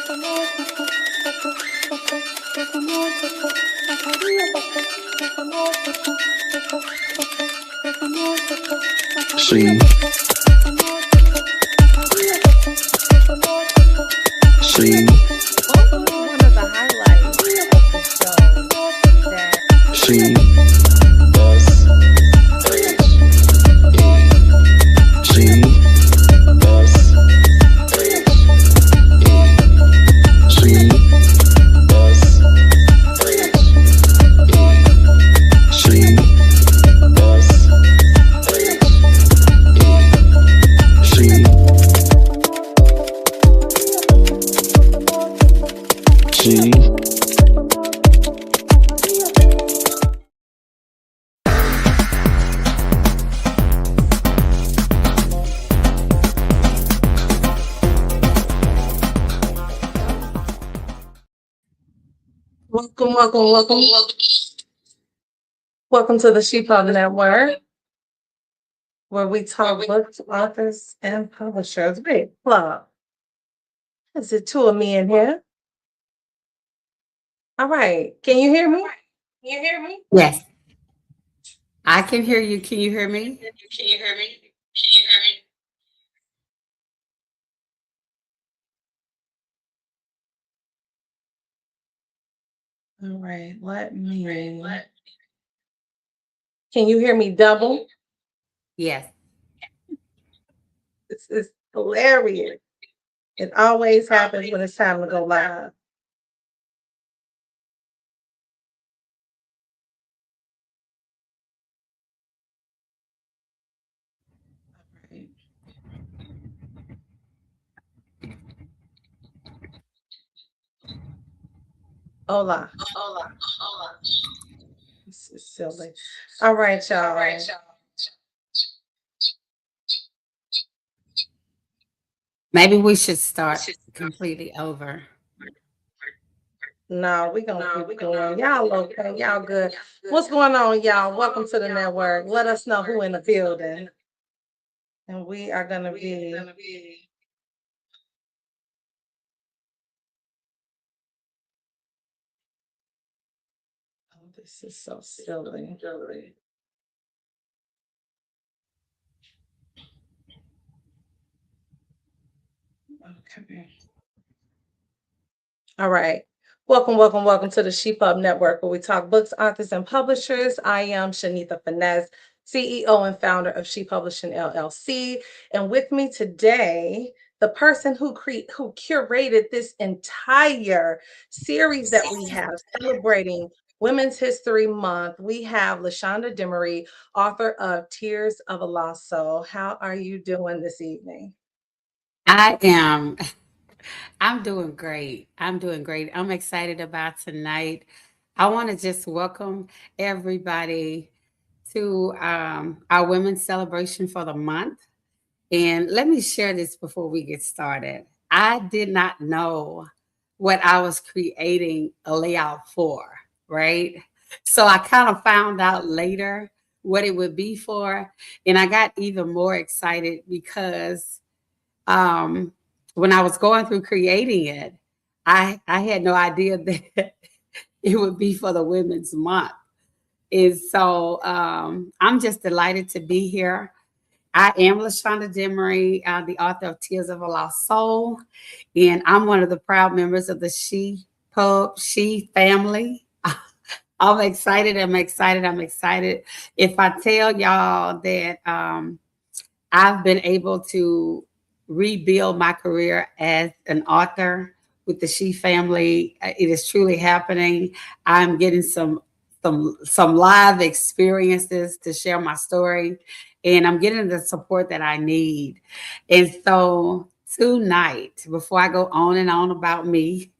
See, see, One of the highlights of the show that see, bus, H, E, see, bus, H, E, see, bus, H, E, see, bus, H, E, see, see. Welcome to the She Pub Network, where we talk books, authors, and publishers. Wait, club. Is it two of me in here? All right. Can you hear me? Yes, I can hear you. Can you hear me? All right. Can you hear me double? Yes. This is hilarious. It always happens when it's time to go live. All right. Hola. This is silly. All right, y'all. Maybe we should start completely over. No, we're gonna keep going. Y'all okay? Y'all good? What's going on, y'all? Welcome to the network. Let us know who in the building. And we are gonna be oh, this is so silly. Okay. All right. Welcome to the She Pub Network, where we talk books, authors, and publishers. I am Shanitha Finesse, CEO and founder of She Publishing LLC. And with me today, the person who curated this entire series that we have celebrating Women's History Month, we have LaShonda Demery, author of Tears of a Lost Soul. How are you doing this evening? I am. I'm doing great. I'm excited about tonight. I want to just welcome everybody to our women's celebration for the month. And let me share this before we get started. I did not know what I was creating a layout for, right? So I kind of found out later what it would be for. And I got even more excited because um, when I was going through creating it, I had no idea that it would be for the Women's Month. And so I'm just delighted to be here. I am LaShonda Demery, the author of Tears of a Lost Soul, and I'm one of the proud members of the She family. I'm excited. If I tell y'all that I've been able to rebuild my career as an author with the She family, it is truly happening. I'm getting some live experiences to share my story, and I'm getting the support that I need. And so tonight, before I go on and on about me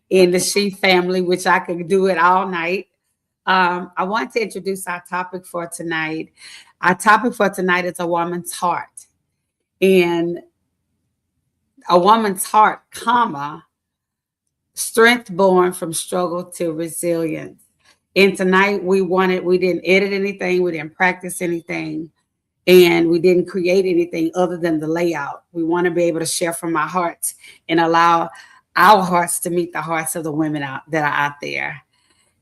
and the She family, which I could do it all night, I want to introduce our topic for tonight. Our topic for tonight is a woman's heart. And a woman's heart, comma, strength born from struggle to resilience. And tonight we didn't edit anything, we didn't practice anything, and we didn't create anything other than the layout. We want to be able to share from our hearts and allow our hearts to meet the hearts of the women that are out there.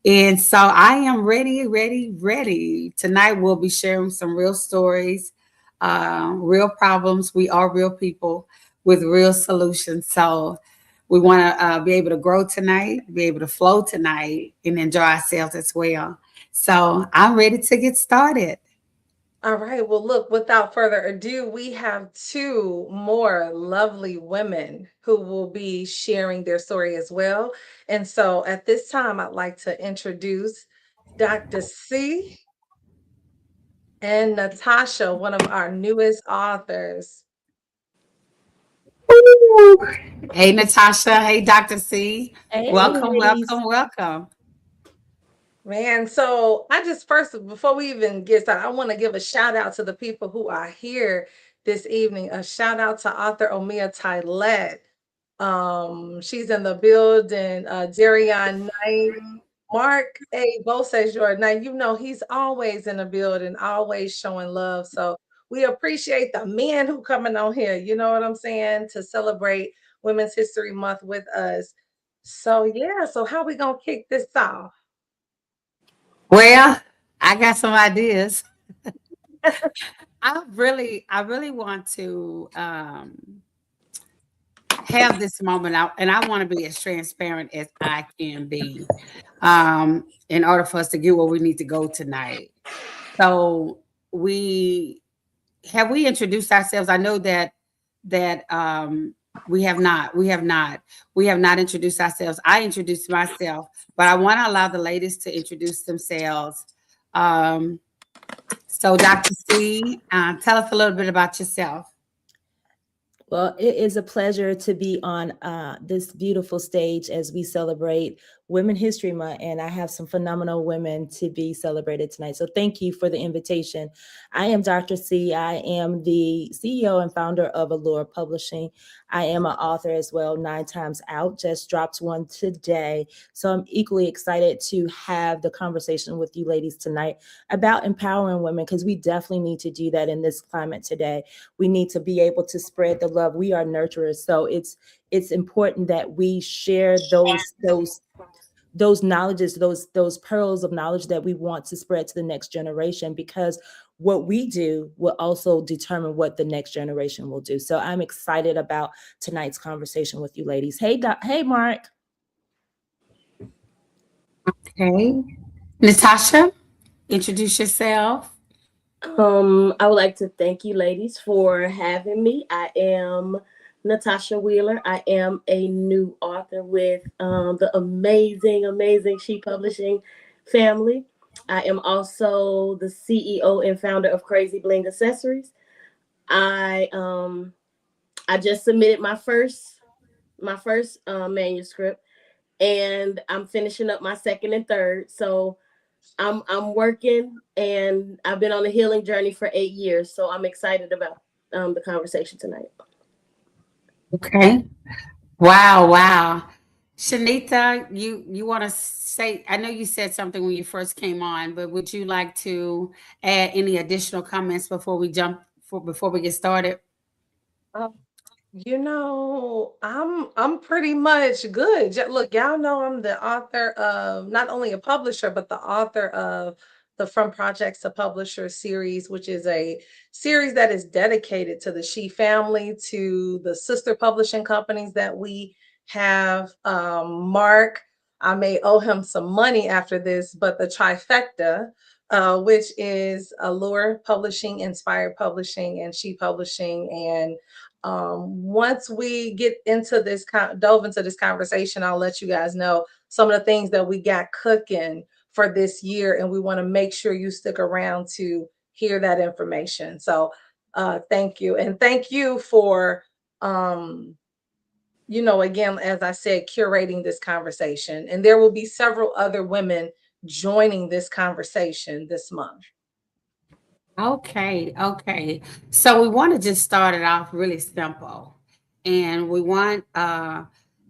And so I am ready, ready, ready. Tonight we'll be sharing some real stories, real problems. We are real people with real solutions. So we want to be able to grow tonight, be able to flow tonight, and enjoy ourselves as well. So I'm ready to get started. All right. Well, look, without further ado, we have two more lovely women who will be sharing their story as well. And so at this time, I'd like to introduce Dr. C and Natasha, one of our newest authors. Woo! Hey, Natasha. Hey, Dr. C. Hey, Welcome, ladies. welcome, welcome. Man, so I just first, before we even get started, I want to give a shout out to the people who are here this evening. A shout out to author Omia Tylette. She's in the building. Darion Knight, Mark A. Bose Jordan. Now you know he's always in the building, always showing love. So we appreciate the men who coming on here. You know what I'm saying, to celebrate Women's History Month with us. So yeah, so how we gonna kick this off? Well, I got some ideas. I really want to have this moment out, and I want to be as transparent as I can be, in order for us to get where we need to go tonight. So we we introduced ourselves. I know that we have not introduced ourselves. I introduced myself, but I want to allow the ladies to introduce themselves. Um, so, Dr. C, tell us a little bit about yourself. Well, it is a pleasure to be on this beautiful stage as we celebrate Women History Month. And I have some phenomenal women to be celebrated tonight. So thank you for the invitation. I am Dr. C. I am the CEO and founder of Allure Publishing. I am an author as well, 9 Times Out, just dropped one today. So I'm equally excited to have the conversation with you ladies tonight about empowering women, because we definitely need to do that in this climate today. We need to be able to spread the love. We are nurturers, so it's important that we share those knowledges, those pearls of knowledge that we want to spread to the next generation, because what we do will also determine what the next generation will do. So I'm excited about tonight's conversation with you ladies. Hey Mark. Okay. Natasha, introduce yourself. I would like to thank you ladies for having me. I am Natasha Wheeler. I am a new author with the amazing She Publishing family. I am also the CEO and founder of Crazy Bling Accessories. I just submitted my first manuscript, and I'm finishing up my second and third. So I'm working, and I've been on a healing journey for 8 years. So I'm excited about the conversation tonight. Okay. Wow, wow. Shanita, you want to say? I know you said something when you first came on, but would you like to add any additional comments before we get started? I'm pretty much good. Look, y'all know I'm the author of, not only a publisher, but the author of the From Projects to Publishers series, which is a series that is dedicated to the She family, to the sister publishing companies that we have. Mark, I may owe him some money after this, but the trifecta, which is Allure Publishing, Inspired Publishing, and She Publishing. And once we get into this, dove into this conversation, I'll let you guys know some of the things that we got cooking for this year, and we want to make sure you stick around to hear that information. So thank you, and thank you for again, as I said, curating this conversation. And there will be several other women joining this conversation this month. Okay, okay. So we want to just start it off really simple. And we want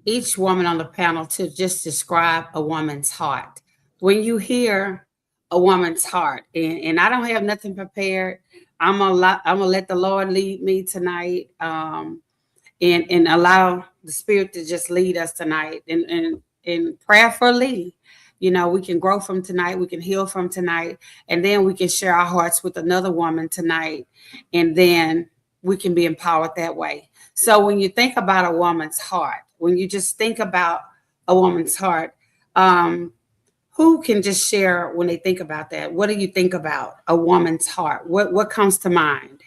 each woman on the panel to just describe a woman's heart. When you hear a woman's heart, and I don't have nothing prepared, I'm gonna let the Lord lead me tonight. and allow the Spirit to just lead us tonight. And prayerfully, we can grow from tonight, we can heal from tonight, and then we can share our hearts with another woman tonight, and then we can be empowered that way. So when you think about a woman's heart, when you just think about a woman's heart, who can just share when they think about that? What do you think about a woman's heart? What comes to mind?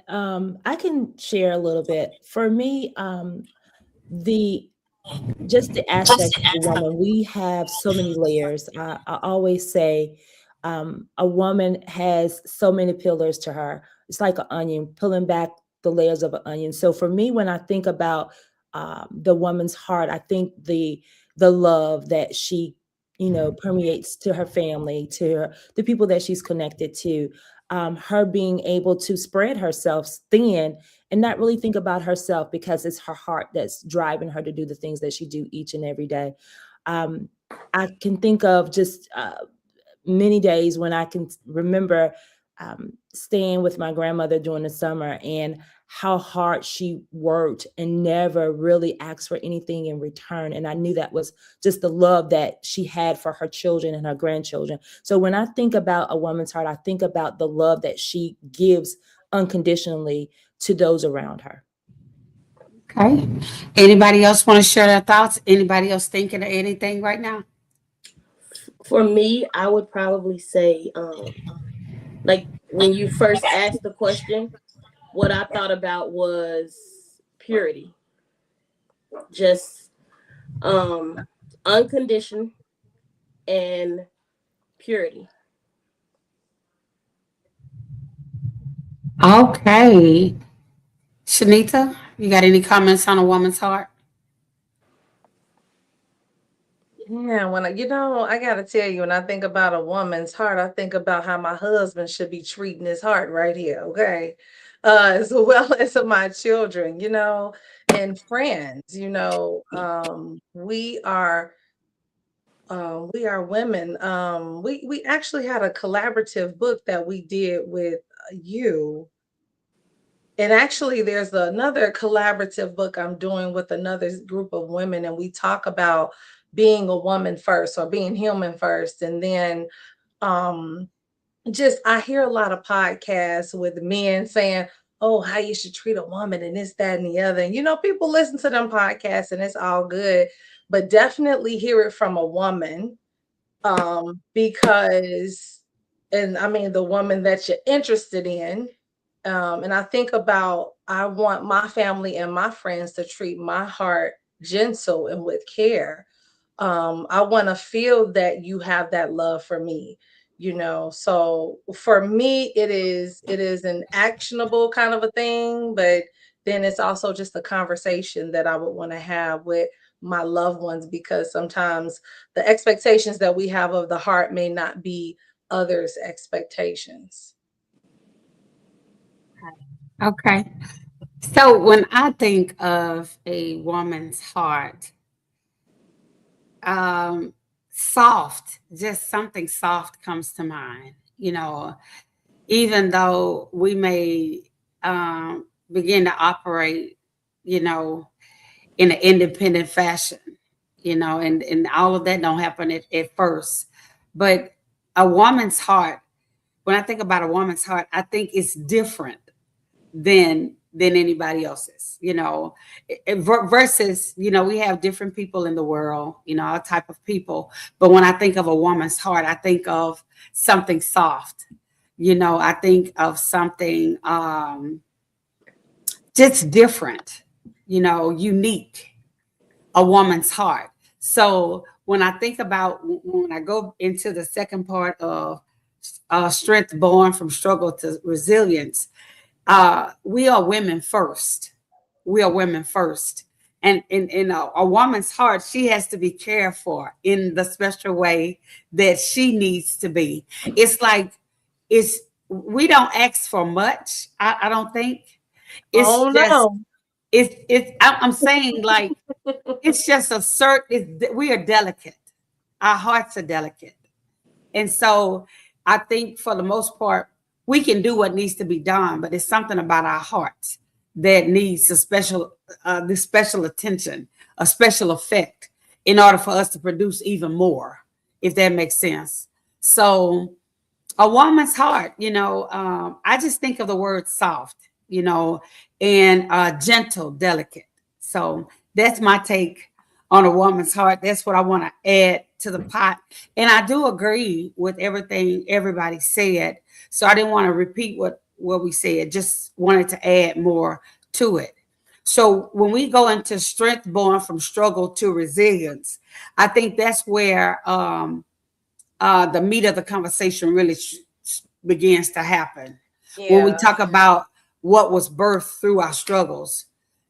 I can share a little bit. For me, the just the aspect of the woman, we have so many layers. I always say a woman has so many pillars to her. It's like an onion, pulling back the layers of an onion. So for me, when I think about the woman's heart, I think the love that she, permeates to her family, to the people that she's connected to, her being able to spread herself thin and not really think about herself because it's her heart that's driving her to do the things that she do each and every day. Um, I can think of just many days when I can remember staying with my grandmother during the summer and how hard she worked and never really asked for anything in return. And I knew that was just the love that she had for her children and her grandchildren. So when I think about a woman's heart, I think about the love that she gives unconditionally to those around her. Okay. Anybody else want to share their thoughts? Anybody else thinking of anything right now? For me, I would probably say, like when you first asked the question, what I thought about was purity, just unconditioned and purity. Okay. Shanita, you got any comments on a woman's heart? Yeah, I gotta tell you, when I think about a woman's heart, I think about how my husband should be treating his heart right here, okay? As well as of my children, and friends, we are women. We actually had a collaborative book that we did with you. And actually, there's another collaborative book I'm doing with another group of women, and we talk about being a woman first or being human first. And then um, just I hear a lot of podcasts with men saying, oh, how you should treat a woman and this, that, and the other. And people listen to them podcasts and it's all good, but definitely hear it from a woman because, and I mean, the woman that you're interested in. And I think about, I want my family and my friends to treat my heart gentle and with care. I want to feel that you have that love for me, So for me, it is an actionable kind of a thing, but then it's also just a conversation that I would want to have with my loved ones because sometimes the expectations that we have of the heart may not be others' expectations. Okay. So when I think of a woman's heart, um, soft, just something soft comes to mind. Even though we may begin to operate, you know, in an independent fashion, and all of that don't happen at first. But a woman's heart, when I think about a woman's heart, I think it's different than anybody else's, versus, we have different people in the world, all type of people. But when I think of a woman's heart, I think of something soft, I think of something just different, unique, a woman's heart. So when I think about, when I go into the second part of strength born from struggle to resilience, we are women first. We are women first. And in a woman's heart, she has to be cared for in the special way that she needs to be. It's like, we don't ask for much. I don't think. It's Oh just, no. I'm saying, like, it's just a certain, we are delicate. Our hearts are delicate. And so I think for the most part, we can do what needs to be done, but it's something about our hearts that needs this special attention, a special effect in order for us to produce even more, if that makes sense. So a woman's heart, I just think of the word soft, and gentle, delicate. So that's my take on a woman's heart. That's what I want to add to the pot. And I do agree with everything everybody said. So I didn't want to repeat what we said, just wanted to add more to it. So when we go into strength born from struggle to resilience, I think that's where the meat of the conversation really begins to happen. When we Yeah. talk about what was birthed through our struggles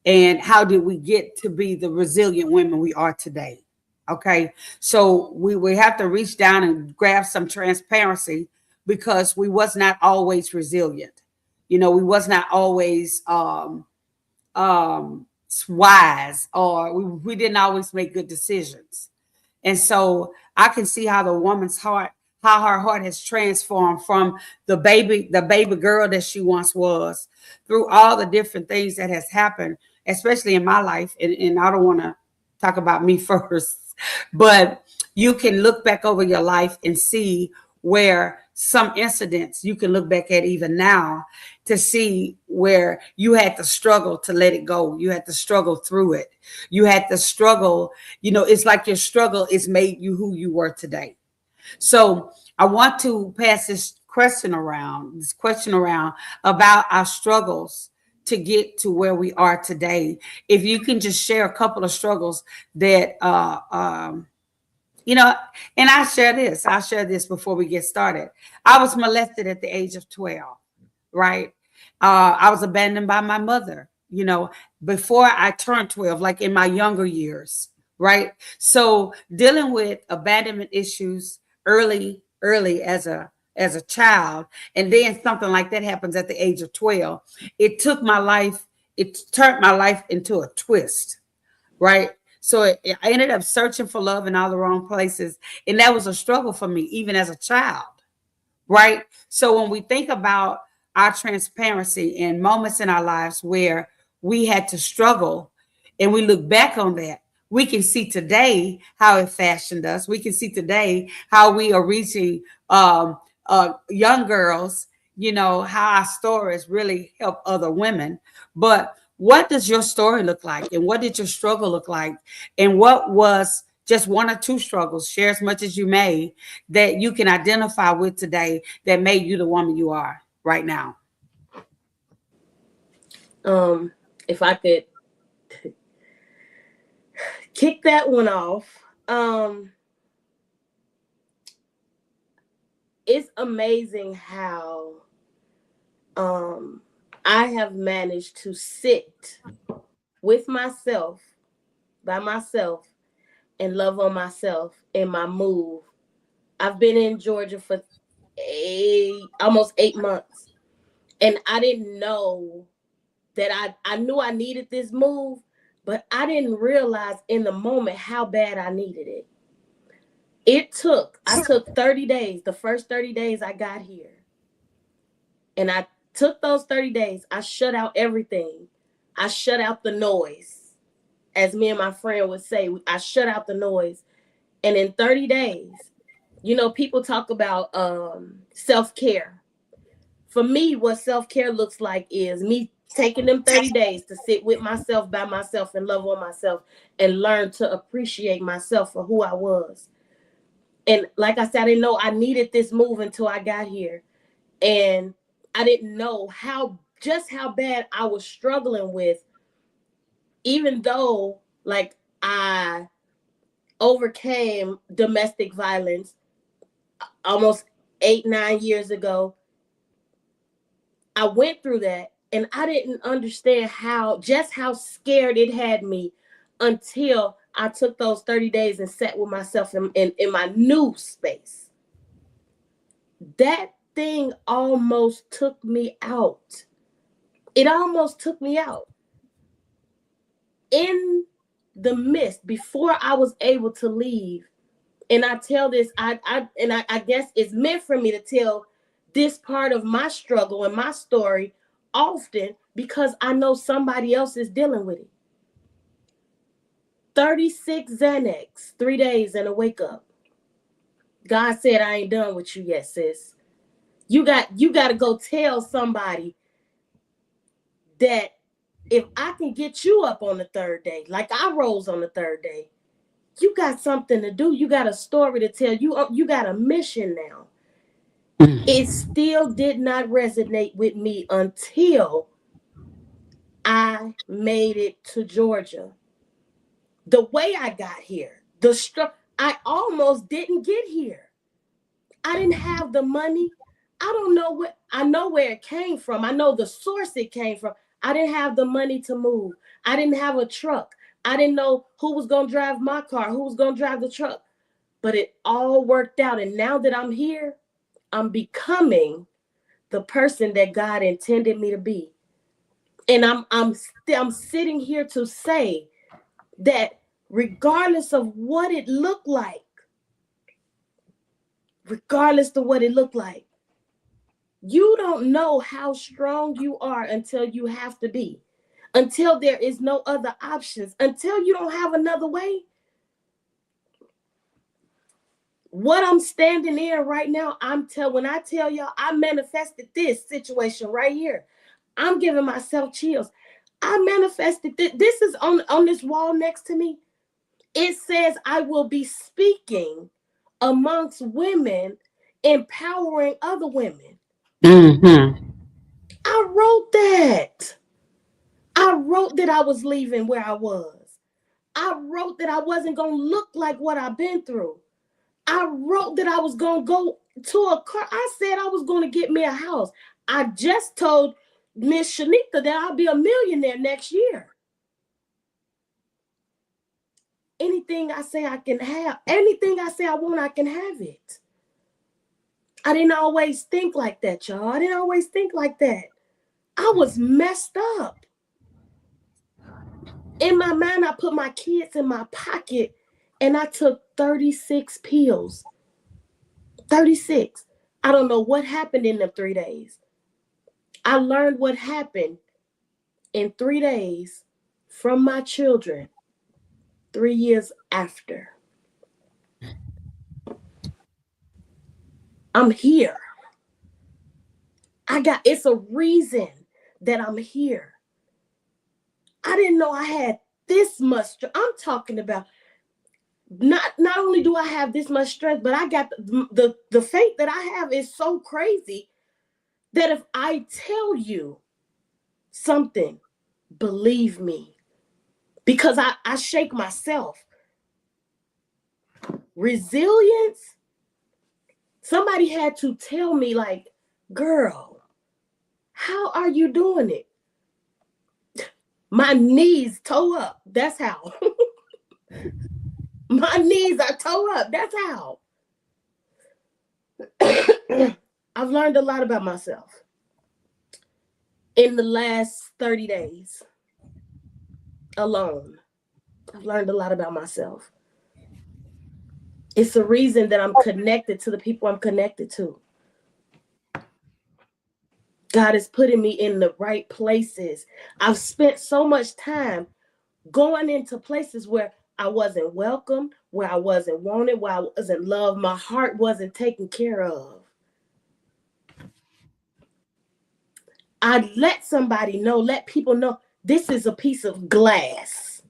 and how did we get to be the resilient women we are today. Okay, so we have to reach down and grab some transparency, because we was not always resilient. We was not always wise, or we didn't always make good decisions. And so I can see how the woman's heart, how her heart has transformed from the baby girl that she once was, through all the different things that has happened, especially in my life. And I don't want to talk about me first, but you can look back over your life and see where some incidents you can look back at even now to see where you had to struggle to let it go. You had to struggle through it. You had to struggle. It's like your struggle is made you who you were today. So I want to pass this question around about our struggles to get to where we are today. If you can just share a couple of struggles that, and I'll share this before we get started. I was molested at the age of 12, right? I was abandoned by my mother, before I turned 12, like in my younger years, right? So dealing with abandonment issues early as a child, and then something like that happens at the age of 12, it turned my life into a twist, right? So I ended up searching for love in all the wrong places. And that was a struggle for me, even as a child, right? So when we think about our transparency and moments in our lives where we had to struggle, and we look back on that, we can see today how it fashioned us. We can see today how we are reaching young girls, how our stories really help other women. But what does your story look like? And what did your struggle look like? And what was just one or two struggles, share as much as you may, that you can identify with today that made you the woman you are right now? If I could kick that one off, it's amazing how I have managed to sit with myself, by myself, and love on myself in my move. I've been in Georgia for almost 8 months, and I didn't know that I knew I needed this move, but I didn't realize in the moment how bad I needed it. I took 30 days, the first 30 days I got here. And I took those 30 days, I shut out everything. I shut out the noise. As me and my friend would say, I shut out the noise. And in 30 days, people talk about self-care. For me, what self-care looks like is me taking them 30 days to sit with myself, by myself, and love on myself, and learn to appreciate myself for who I was. And like I said, I didn't know I needed this move until I got here. And I didn't know how bad I was struggling with, even though like I overcame domestic violence almost 8-9 years ago. I went through that, and I didn't understand how scared it had me until I took those 30 days and sat with myself in my new space. That thing almost took me out. It almost took me out. In the midst, before I was able to leave, and I tell this, I guess it's meant for me to tell this part of my struggle and my story often, because I know somebody else is dealing with it. 36 Xanax, 3 days and a wake up. God said, I ain't done with you yet, sis. You got to go tell somebody that if I can get you up on the third day, like I rose on the third day, you got something to do. You got a story to tell. You got a mission now. It still did not resonate with me until I made it to Georgia. The way I got here, I almost didn't get here. I didn't have the money. I know where it came from. I know the source it came from. I didn't have the money to move. I didn't have a truck. I didn't know who was going to drive my car, who was going to drive the truck. But it all worked out. And now that I'm here, I'm becoming the person that God intended me to be. And I'm sitting here to say that regardless of what it looked like, you don't know how strong you are until you have to be, until there is no other options, until you don't have another way. What I'm standing in right now, when I tell y'all I manifested this situation right here, I'm giving myself chills. I manifested this. This is on this wall next to me. It says I will be speaking amongst women, empowering other women. Mm-hmm. I wrote that. I wrote that I was leaving where I was. I wrote that I wasn't going to look like what I've been through. I wrote that I was going to go to a car. I said I was going to get me a house. I just told Miss Shanika that I'll be a millionaire next year. Anything I say I can have, anything I say I want, I can have it. I didn't always think like that, y'all. I didn't always think like that. I was messed up. In my mind, I put my kids in my pocket and I took 36 pills. 36. I don't know what happened in them 3 days. I learned what happened in 3 days from my children 3 years after. I'm here. It's a reason that I'm here. I didn't know I had this much. I'm talking about not only do I have this much strength, but I got the faith that I have is so crazy that if I tell you something, believe me, because I shake myself. Resilience. Somebody had to tell me, like, girl, how are you doing it? My knees toe up. That's how. My knees are toe up. That's how. I've learned a lot about myself in the last 30 days alone. I've learned a lot about myself. It's a reason that I'm connected to the people I'm connected to. God is putting me in the right places. I've spent so much time going into places where I wasn't welcome, where I wasn't wanted, where I wasn't loved. My heart wasn't taken care of. I let people know this is a piece of glass.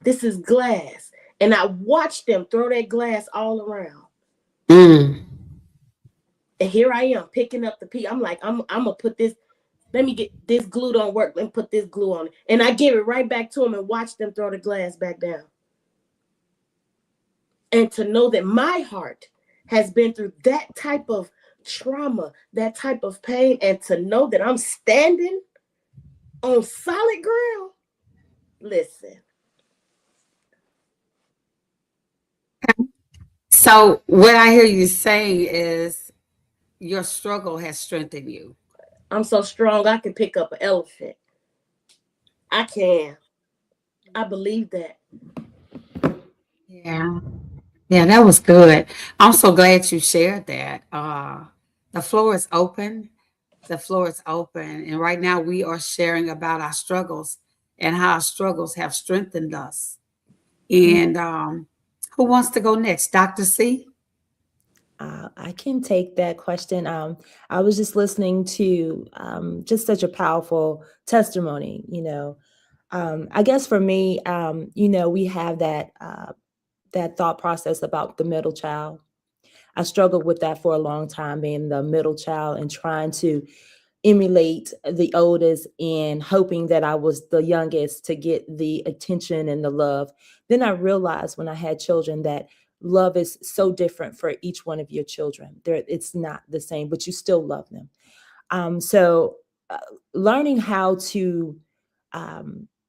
This is glass. And I watched them throw that glass all around. Mm. And here I am picking up the piece. I'm like, I'm going to put this, let me get this glue don't work. Let me put this glue on it. And I give it right back to them and watch them throw the glass back down. And to know that my heart has been through that type of trauma, that type of pain, and to know that I'm standing on solid ground. Listen. So what I hear you say is your struggle has strengthened you. I'm so strong I can pick up an elephant. I can. I believe that. Yeah. Yeah, that was good. I'm so glad you shared that. The floor is open. The floor is open. And right now we are sharing about our struggles and how our struggles have strengthened us. And who wants to go next? Dr. C? I can take that question. I was just listening to just such a powerful testimony. I guess for me, we have that thought process about the middle child. I struggled with that for a long time, being the middle child and trying to emulate the oldest and hoping that I was the youngest to get the attention and the love. Then I realized when I had children that love is so different for each one of your children. It's not the same, but you still love them. So learning how to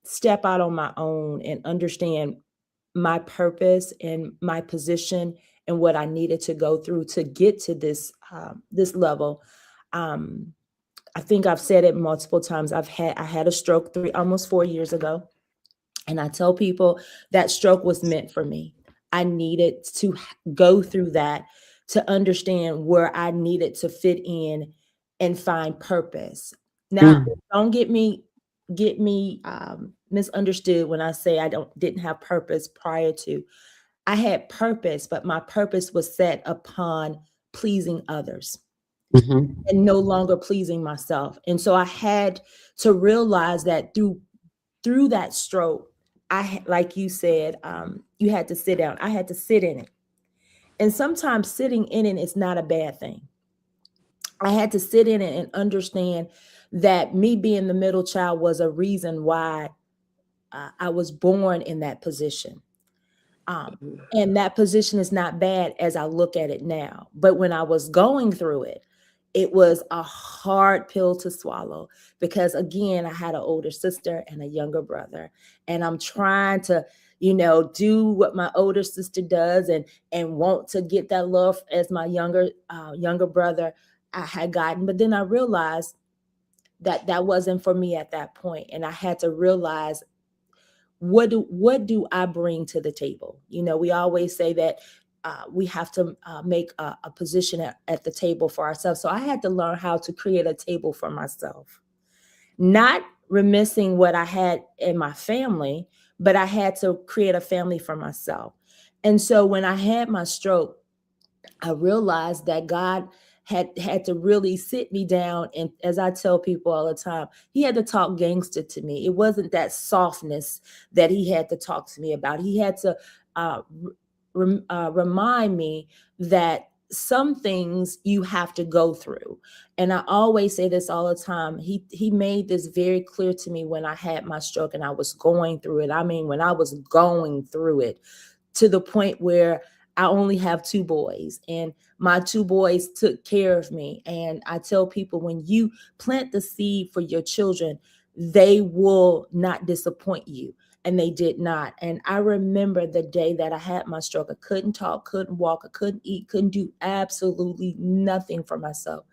step out on my own and understand my purpose and my position and what I needed to go through to get to this level. Um, I think I've said it multiple times. I had a stroke almost 4 years ago. And I tell people that stroke was meant for me. I needed to go through that to understand where I needed to fit in and find purpose. Now, don't get me misunderstood when I say I didn't have purpose prior to. I had purpose, but my purpose was set upon pleasing others and no longer pleasing myself. And so I had to realize that through that stroke, like you said, you had to sit down. I had to sit in it. And sometimes sitting in it is not a bad thing. I had to sit in it and understand that me being the middle child was a reason why I was born in that position. And that position is not bad as I look at it now. But when I was going through it, it was a hard pill to swallow because, again, I had an older sister and a younger brother. And I'm trying to, do what my older sister does and want to get that love as my younger brother I had gotten. But then I realized that wasn't for me at that point. And I had to realize, what do I bring to the table? We always say that we have to make a position at the table for ourselves. So I had to learn how to create a table for myself, not remissing what I had in my family, but I had to create a family for myself. And so when I had my stroke, I realized that God had to really sit me down. And as I tell people all the time, he had to talk gangster to me. It wasn't that softness that he had to talk to me about. He had to remind me that some things you have to go through. And I always say this all the time. He made this very clear to me when I had my stroke and I was going through it. I mean, when I was going through it to the point where I only have 2 boys and my 2 boys took care of me. And I tell people, when you plant the seed for your children, they will not disappoint you. And they did not. And I remember the day that I had my stroke. I couldn't talk, couldn't walk, I couldn't eat, couldn't do absolutely nothing for myself.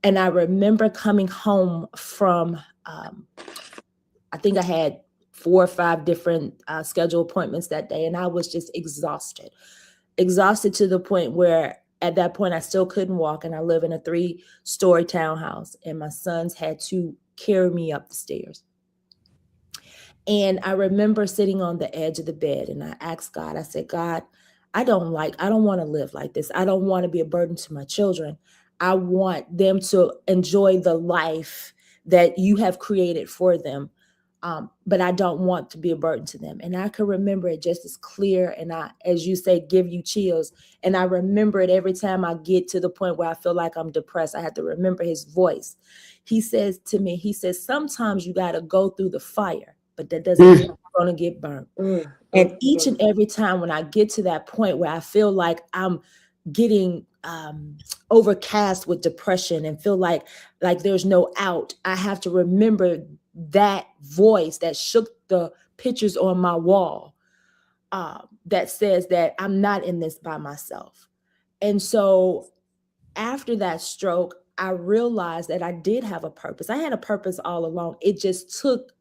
And I remember coming home from, I think I had 4 or 5 different scheduled appointments that day. And I was just exhausted to the point where at that point I still couldn't walk. And I live in a 3-story townhouse and my sons had to carry me up the stairs. And I remember sitting on the edge of the bed and I asked God, I said, God, I don't want to live like this. I don't want to be a burden to my children. I want them to enjoy the life that you have created for them. But I don't want to be a burden to them. And I can remember it just as clear. And as you say, give you chills. And I remember it every time I get to the point where I feel like I'm depressed. I have to remember his voice. He says to me, sometimes you got to go through the fire, but that doesn't mean you're going to get burnt. And each and every time when I get to that point where I feel like I'm getting overcast with depression and feel like there's no out, I have to remember that voice that shook the pictures on my wall that says that I'm not in this by myself. And so after that stroke, I realized that I did have a purpose. I had a purpose all along. It just took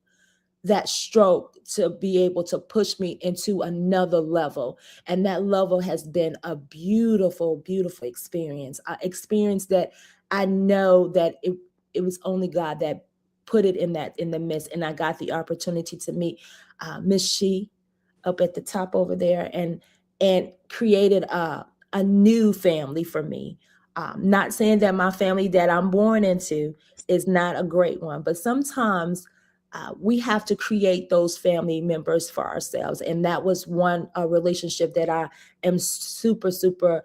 that stroke to be able to push me into another level. And that level has been a beautiful, beautiful experience. Experience that I know that it was only God that put it in the midst. And I got the opportunity to meet Miss She up at the top over there, and created a new family for me. Not saying that my family that I'm born into is not a great one, but sometimes we have to create those family members for ourselves. And that was one relationship that I am super, super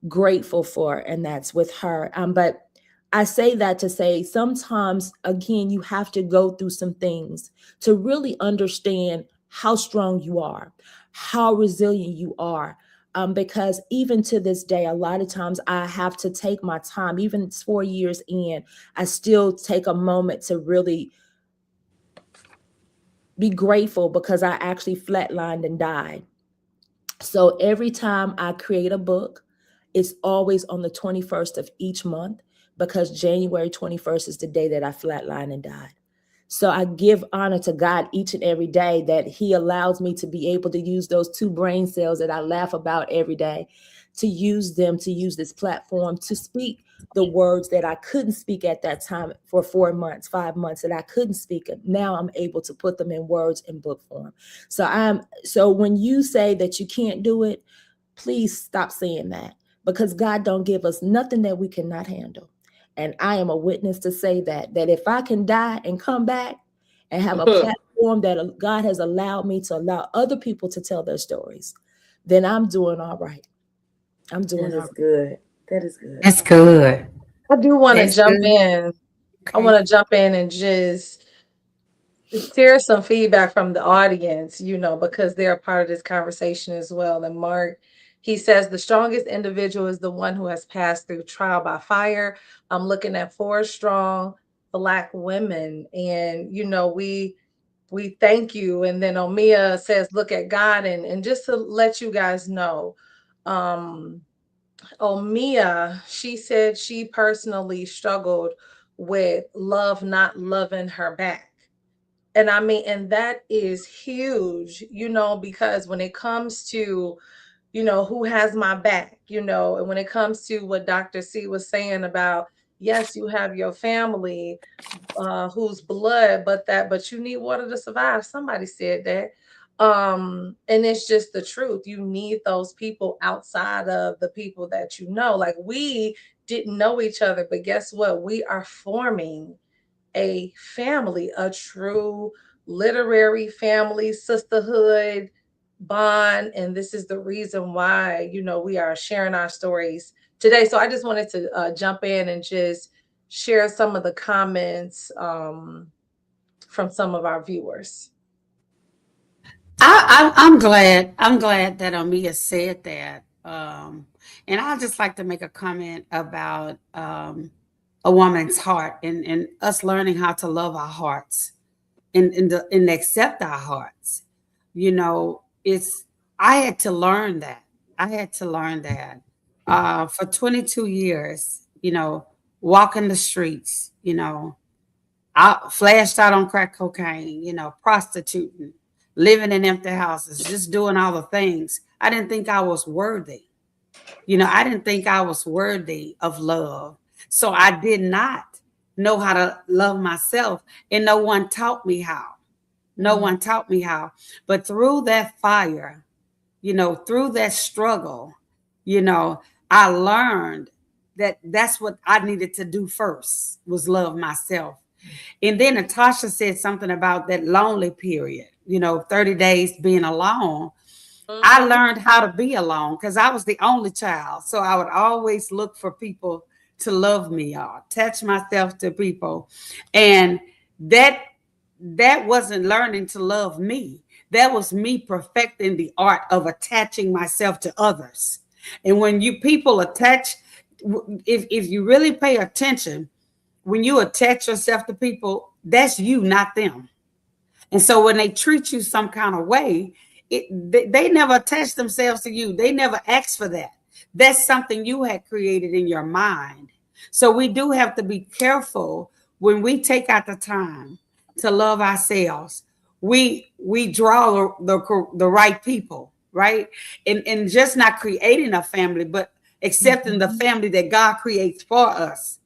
grateful for, and that's with her. But I say that to say sometimes, again, you have to go through some things to really understand how strong you are, how resilient you are. Because even to this day, a lot of times I have to take my time, even 4 years in, I still take a moment to really be grateful because I actually flatlined and died. So every time I create a book, it's always on the 21st of each month, because January 21st is the day that I flatlined and died. So I give honor to God each and every day that he allows me to be able to use those 2 brain cells that I laugh about every day, to use them, to use this platform to speak the words that I couldn't speak at that time for 4 months, 5 months that I couldn't speak it. Now I'm able to put them in words in book form. So when you say that you can't do it, please stop saying that, because God don't give us nothing that we cannot handle. And I am a witness to say that if I can die and come back and have a platform that God has allowed me to allow other people to tell their stories, then I'm doing all right. I'm doing That all is right. good. That is good. That's good. I do want to That's jump good. in. I Okay. want to jump in and just share some feedback from the audience, because they're a part of this conversation as well. And Mark, he says the strongest individual is the one who has passed through trial by fire. I'm looking at 4 strong Black women, and we thank you. And then Omia says, look at God, and just to let you guys know, um, Omia, she said she personally struggled with love not loving her back. And I mean, and that is huge, because when it comes to, who has my back, and when it comes to what Dr. C was saying about, yes, you have your family, whose blood, but you need water to survive. Somebody said that. And it's just the truth. You need those people outside of the people that you know. Like, we didn't know each other, but guess what? We are forming a family, a true literary family, sisterhood bond. And this is the reason why, we are sharing our stories today. So I just wanted to jump in and just share some of the comments from some of our viewers. I'm glad. I'm glad that Amia said that. And I'd just like to make a comment about a woman's heart, and us learning how to love our hearts, and accept our hearts. It's I had to learn that. I had to learn that. For 22 years, walking the streets, I flashed out on crack cocaine, prostituting, living in empty houses, just doing all the things. I didn't think I was worthy. I didn't think I was worthy of love. So I did not know how to love myself, and no one taught me how. No one taught me how. But through that fire, through that struggle, I learned that that's what I needed to do first, was love myself. And then Natasha said something about that lonely period, 30 days being alone. I learned how to be alone because I was the only child. So I would always look for people to love me or attach myself to people. And that wasn't learning to love me. That was me perfecting the art of attaching myself to others. And when you people attach, if you really pay attention, when you attach yourself to people, that's you, not them. And so when they treat you some kind of way, they never attach themselves to you. They never ask for that. That's something you had created in your mind. So we do have to be careful when we take out the time to love ourselves. We draw the right people, right? And just not creating a family, but accepting the family that God creates for us.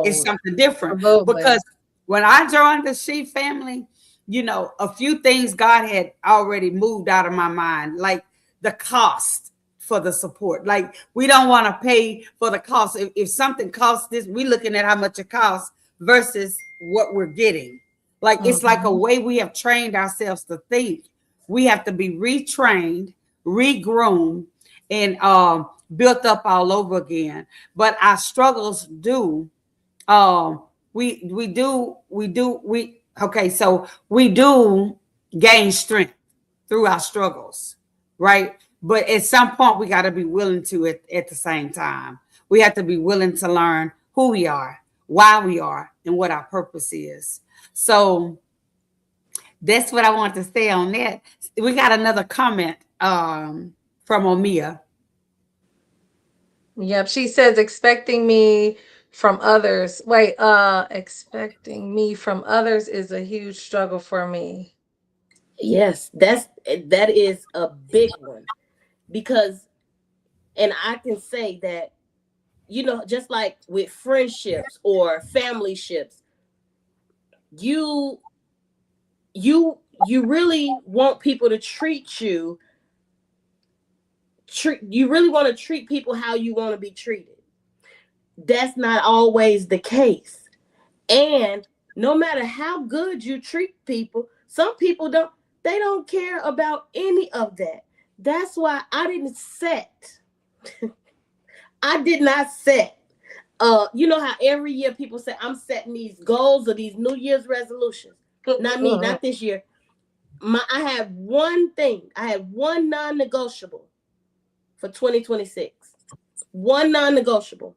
It's Oh, something different. absolutely. Because when I joined the She family, a few things God had already moved out of my mind, like the cost for the support. Like we don't want to pay for the cost. If something costs this, we're looking at how much it costs versus what we're getting. Like it's like a Mhm. way we have trained ourselves to think. We have to be retrained, regroomed, and built up all over again. But our struggles do um we okay, so we do gain strength through our struggles, right? But at some point we got to be willing to at the same time. We have to be willing to learn who we are, why we are, and what our purpose is. So that's what I want to say on that. We got another comment from Omia. Yep. She says expecting me from others. Wait, expecting me from others is a huge struggle for me. Yes, that is a big one, because, and I can say that, just like with friendships or family ships, you you really want people to you really want to treat people how you want to be treated. That's not always the case. And no matter how good you treat people, some people don't care about any of that. That's why I did not set. You know how every year people say I'm setting these goals or these New Year's resolutions. Not me, not this year. I have one thing. I have one non-negotiable for 2026. One non-negotiable.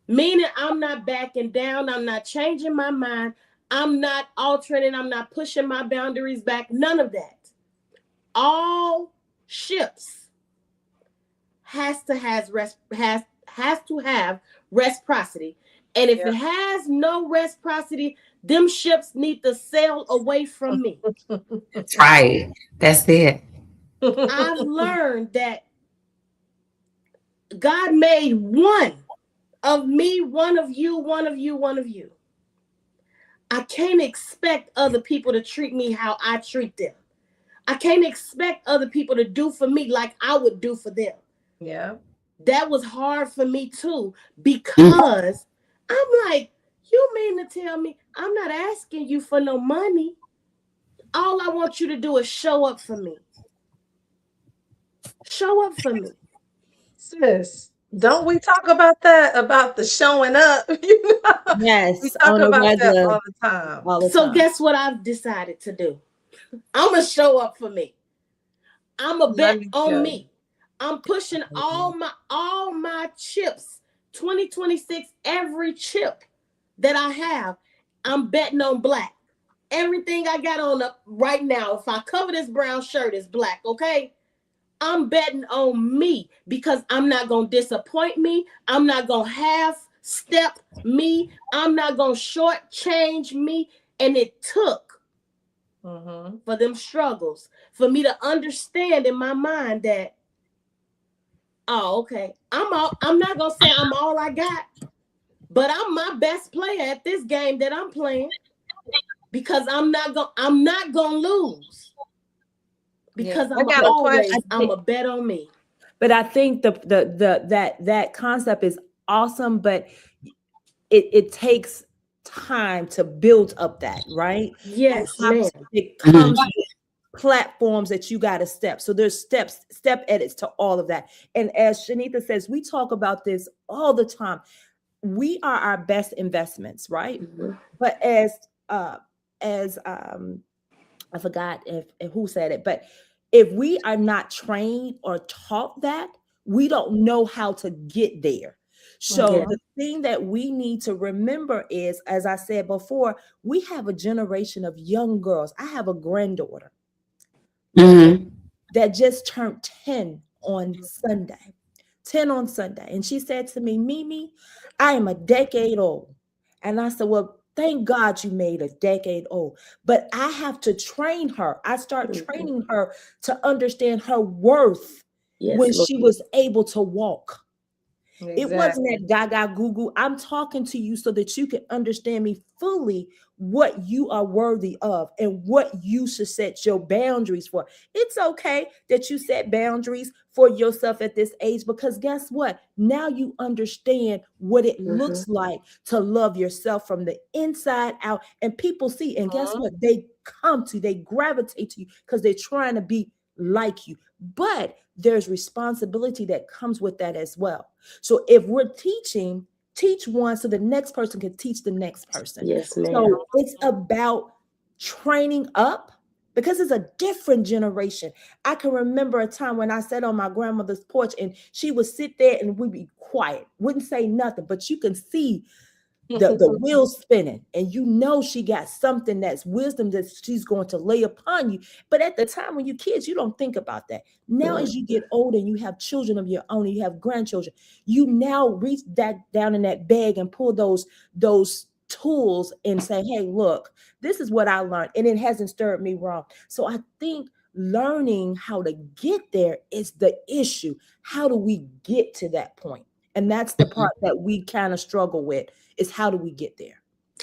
Meaning I'm not backing down. I'm not changing my mind. I'm not altering it. I'm not pushing my boundaries back. None of that. All ships has to have reciprocity. And if Yeah. it has no reciprocity, them ships need to sail away from me. That's right. That's it. I've learned that God made one of me, one of you, one of you, one of you. I can't expect other people to treat me how I treat them. I can't expect other people to do for me like I would do for them. Yeah. That was hard for me too, Mm. because I'm like, you mean to tell me I'm not asking you for no money? All I want you to do is show up for me. Show up for me. Sis, don't we talk about that? About the showing up? We Yes, talk on a about that regular, all the time. all the So time. guess what I've decided to do? I'm gonna show up for me. I'm a Let bet me on tell you. me. I'm pushing all my chips. 2026, every chip that I have, I'm betting on black. Everything I got on up right now, if I cover this brown shirt, is black, okay? I'm betting on me because I'm not going to disappoint me. I'm not going to half step me. I'm not going to shortchange me. And it took Mm-hmm. for them struggles for me to understand in my mind that, oh, okay, I'm not going to say I'm all I got, but I'm my best player at this game that I'm playing, because I'm not going to lose, Yeah. because I got a question. I'm a bet on me. But I think that concept is awesome, but it takes time to build up that, right? Yes, ma'am. It Mhm. comes with platforms that you got to step. So there's step edits to all of that. And as Shanita says, we talk about this all the time. We are our best investments, right? Mhm. But as I forgot if who said it, but if we are not trained or taught that, we don't know how to get there. So Yeah. Mhm. the thing that we need to remember is, as I said before, we have a generation of young girls. I have a granddaughter Mhm. that just turned 10 on Sunday. 10 on Sunday. And she said to me, Mimi, I am a decade old. And I said, well, thank God you made a decade old. But I have to train her. I start Mhm. training her to understand her worth Yes, when Lord. she was able to walk. It wasn't Exactly. that gaga goo goo. I'm talking to you so that you can understand me fully, what you are worthy of and what you should set your boundaries for. It's okay that you set boundaries for yourself at this age, because guess what? Now you understand what it Mhm. looks like to love yourself from the inside out. And people see, and guess Mhm. what? They gravitate to you because they're trying to be like you. But there's responsibility that comes with that as well. So if we're teaching, teach one so the next person can teach the next person. Yes, ma'am. So it's about training up, because it's a different generation. I can remember a time when I sat on my grandmother's porch and she would sit there and we'd be quiet, wouldn't say nothing, but you can see the wheels spinning, and you know she got something, that's wisdom that she's going to lay upon you. But at the time when you're kids, you don't think about that. Now Mm. as you get older and you have children of your own and you have grandchildren, you now reach that down in that bag and pull those tools and say, hey, look, this is what I learned and it hasn't stirred me wrong. So I think learning how to get there is the issue. How do we get to that point? And that's the part that we kind of struggle with, is how do we get there?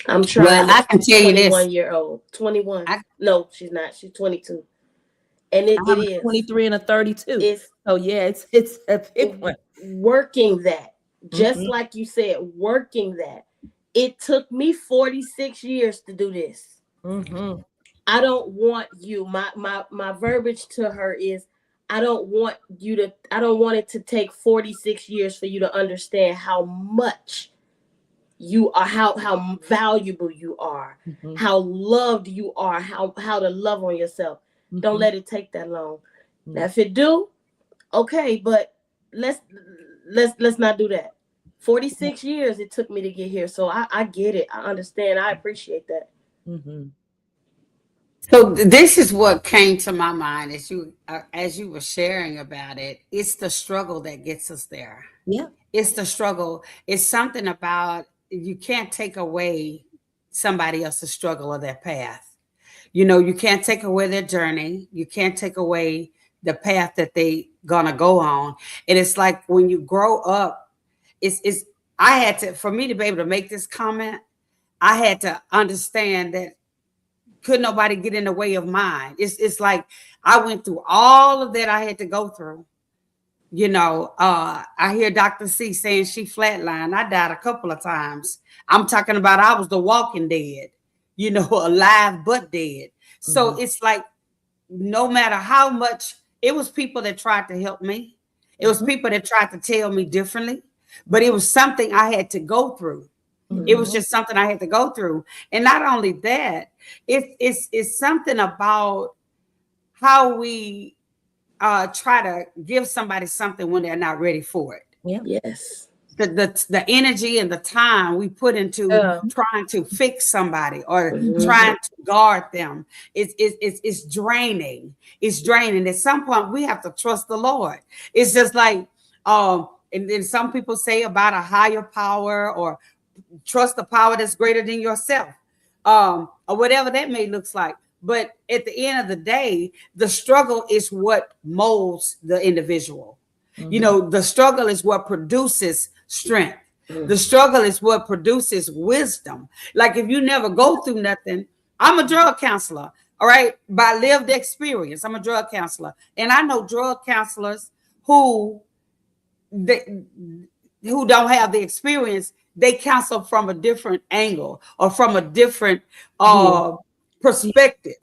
I'm Well, trying to I can tell you this. 21-year-old. 21. I, No, she's not. She's 22. And I it have a is. 23 and a 32. It's So yeah, it's a big one. working that. Just Mhm. like you said, working that. It took me 46 years to do this. Mhm. I don't want you. My verbiage to her is, I don't want it to take 46 years for you to understand how much you are, how valuable you are, Mhm. how loved you are, how to love on yourself. Don't Mhm. let it take that long. Now No. if it do, okay, but let's let's not do that. 46 years it took me to get here. So I get it. I understand. I appreciate that. Mhm. so this is what came to my mind as you were sharing about it. It's the struggle that gets us there. Yeah. It's the struggle. It's something about, you can't take away somebody else's struggle or their path. You know, you can't take away their journey. You can't take away the path that they gonna go on. And it's like when you grow up, it's I had to, for me to be able to make this comment, I had to understand that could nobody get in the way of mine. It's like I went through all of that I had to go through. You know, I hear Dr. C saying she flatlined. I died a couple of times. I'm talking about I was the walking dead, you know, alive but dead. So Mhm. it's like no matter how much, it was people that tried to help me. It was Mhm. people that tried to tell me differently, but it was something I had to go through. It was Mhm. just something I had to go through. And not only that, it's something about how we try to give somebody something when they're not ready for it. Yeah. Yes. The energy and the time we put into Yeah. trying to fix somebody or Mhm. trying to guard them, it's draining. It's draining. At some point, we have to trust the Lord. It's just like, and then some people say about a higher power, or trust the power that's greater than yourself, or whatever that may looks like. But at the end of the day, the struggle is what molds the individual. You Mhm. know, the struggle is what produces strength. The Mhm. struggle is what produces wisdom. Like if you never go through nothing, I'm a drug counselor, all right, by lived experience. I'm a drug counselor, and I know drug counselors who they, who don't have the experience. They counsel from a different angle or from a different Yeah. Yeah. perspective,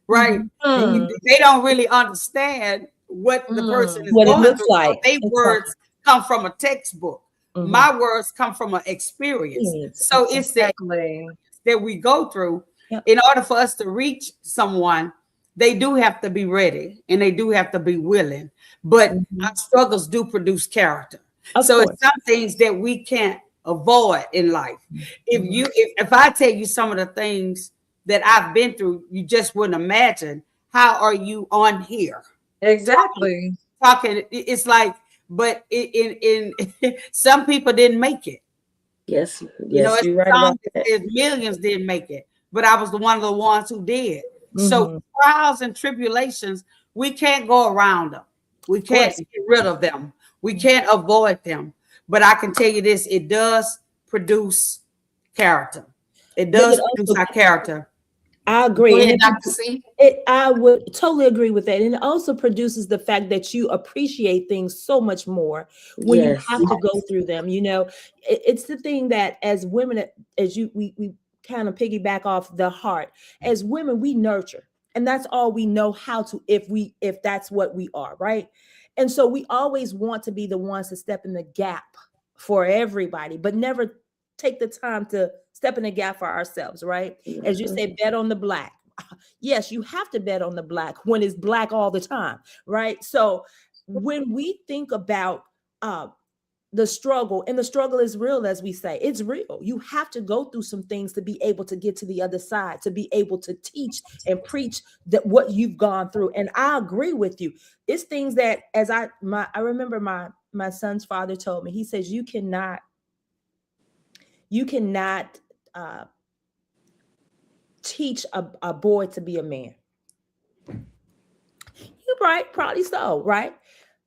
right? Mhm. Hmm. Mhm. They don't really understand what the person Hmm. is What it going looks through. So like. their Exactly. words come from a textbook. Mhm. My words come from an experience. Experience. So it's the Exactly. that we go through. Yep. In order for us to reach someone, they do have to be ready and they do have to be willing. But our Mhm. struggles do produce character. Of So it's course. some things that we can't avoid in life. Mhm. If I tell you some of the things that I've been through, you just wouldn't imagine. How are you on here Exactly. talking? It's like, but in some people didn't make it. Yes. You know, Yes, it's you're a right song about that that. says millions didn't make it, but I was the one of the ones who did. So Mhm. trials and tribulations, we can't go around them. We Of can't course. get rid of them. We can't avoid them. But I can tell you this, it does produce character. It But it does produce also, our character. I Go agree. And ahead, Dr. C. I would totally agree with that. And it also produces the fact that you appreciate things so much more when you Yes. have to go through them. You know, it's the thing that as women, as we kind of piggyback off the heart, as women, we nurture. And that's all we know how to, if that's what we are, right? And so we always want to be the ones to step in the gap for everybody, but never take the time to step in the gap for ourselves, right? As you say, bet on the black. Yes, you have to bet on the black when it's black all the time, right? So when we think about uh, the struggle, and the struggle is real, as we say, it's real. You have to go through some things to be able to get to the other side, to be able to teach and preach that what you've gone through. And I agree with you. It's things that, as I remember my son's father told me. He says you cannot uh, teach a boy to be a man. You're right, probably so, right?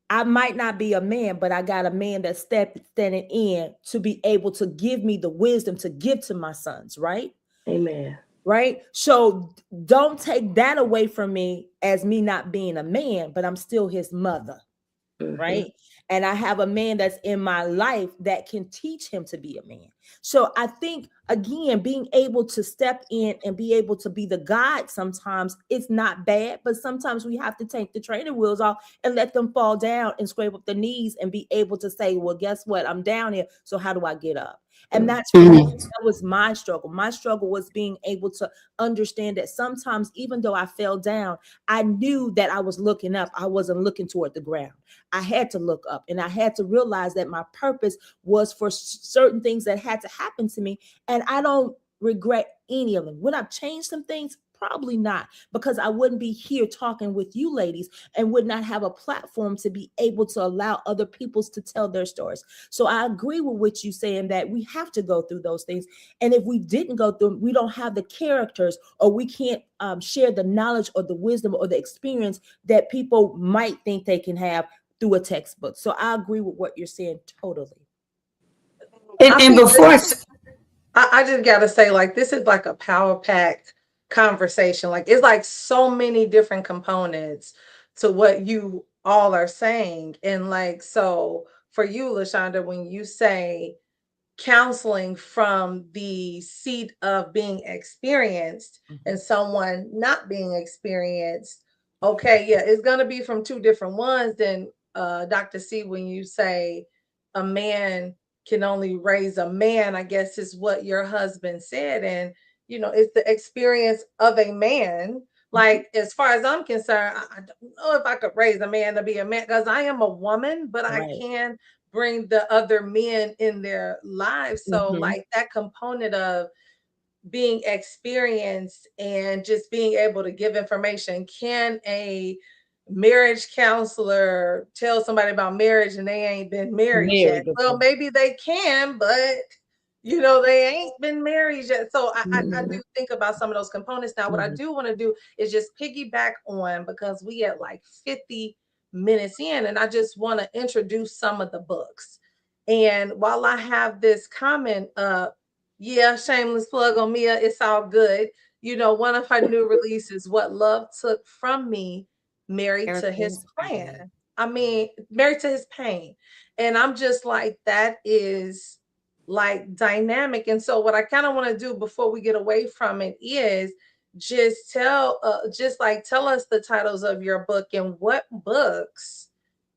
I might not be a man, but I got a man that's standing in to be able to give me the wisdom to give to my sons, right? Amen. Right. So don't take that away from me as me not being a man, but I'm still his mother. Right. And I have a man that's in my life that can teach him to be a man. So I think, again, being able to step in and be able to be the guide sometimes, it's not bad, but sometimes we have to take the training wheels off and let them fall down and scrape up the knees and be able to say, well, guess what? I'm down here. So how do I get up? And that's for me, that was my struggle. My struggle was being able to understand that sometimes, even though I fell down, I knew that I was looking up. I wasn't looking toward the ground. I had to look up, and I had to realize that my purpose was for certain things that had to happen to me. And I don't regret any of them. Would I change some things? Probably not, because I wouldn't be here talking with you ladies and would not have a platform to be able to allow other peoples to tell their stories. So I agree with what you saying, that we have to go through those things. And if we didn't go through them, we don't have the characters, or we can't share the knowledge or the wisdom or the experience that people might think they can have through a textbook. So I agree with what you're saying totally. And before, I just gotta say, like, this is like a power packed conversation. Like, it's like so many different components to what you all are saying. And like, so for you, LaShonda, when you say counseling from the seat of being experienced and someone not being experienced, okay, yeah, it's gonna be from two different ones. Then Dr. C, when you say a man can only raise a man, I guess is what your husband said. And it's the experience of a man. Like, as far as I'm concerned, I don't know if I could raise a man to be a man, because I am a woman, but I Right. can bring the other men in their lives. So like that component of being experienced and just being able to give information. Can a marriage counselor tell somebody about marriage and they ain't been married yet? Married Well, before. maybe they can, but they ain't been married yet. So I do think about some of those components. Now, what I do want to do is just piggyback on, because we at like 50 minutes in, and I just want to introduce some of the books. And while I have this comment up, yeah, shameless plug on Mia, it's all good. One of her new releases, What Love Took From Me, Married to His Plan. I mean, Married to His Pain. And I'm just like, that is like dynamic. And so what I kind of want to do before we get away from it is just tell us the titles of your book and what books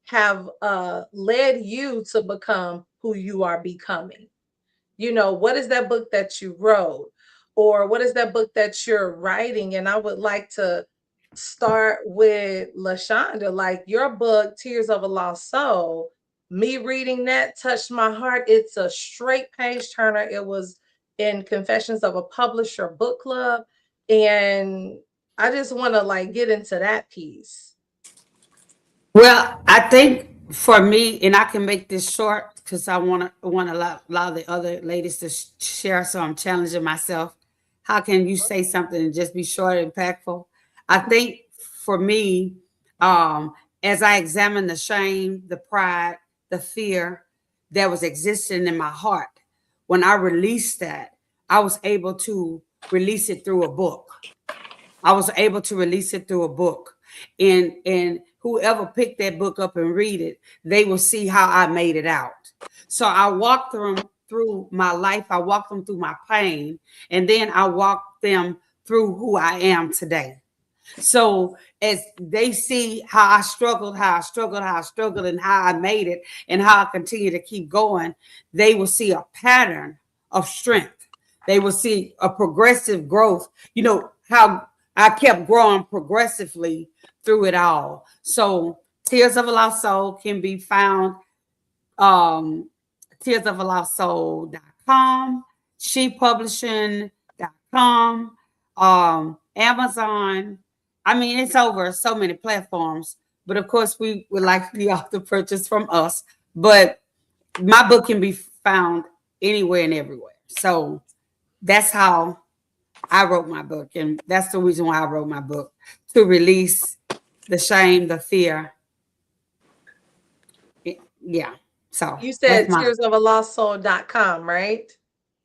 have led you to become who you are becoming. What is that book that you wrote, or what is that book that you're writing? And I would like to start with LaShonda. Like, your book, Tears of a Lost Soul, me reading that touched my heart. It's a straight page turner. It was in Confessions of a Publisher book club. And I just want to like get into that piece. well, I think for me, and I can make this short because I want to allow the other ladies to share. So I'm challenging myself. How can you say something and just be short and impactful? I think for me, um, as I examine the shame, the pride, the fear that was existing in my heart. When I released that, I was able to release it through a book. I was able to release it through a book. And whoever picked that book up and read it, they will see how I made it out. So I walked through my life, I walked them through my pain, and then I walked them through who I am today. So as they see how I struggled, and how I made it, and how I continue to keep going, they will see a pattern of strength. They will see a progressive growth. You know, how I kept growing progressively through it all. So Tears of a Lost Soul can be found um tearsofalostsoul.com, shepublishing.com, Amazon. I mean, it's over so many platforms, but of course we would like the author purchase from us. But my book can be found anywhere and everywhere. So that's how I wrote my book, and that's the reason why I wrote my book, to release the shame, the fear. Yeah. So You that's said my tearsofalostsoul.com, right?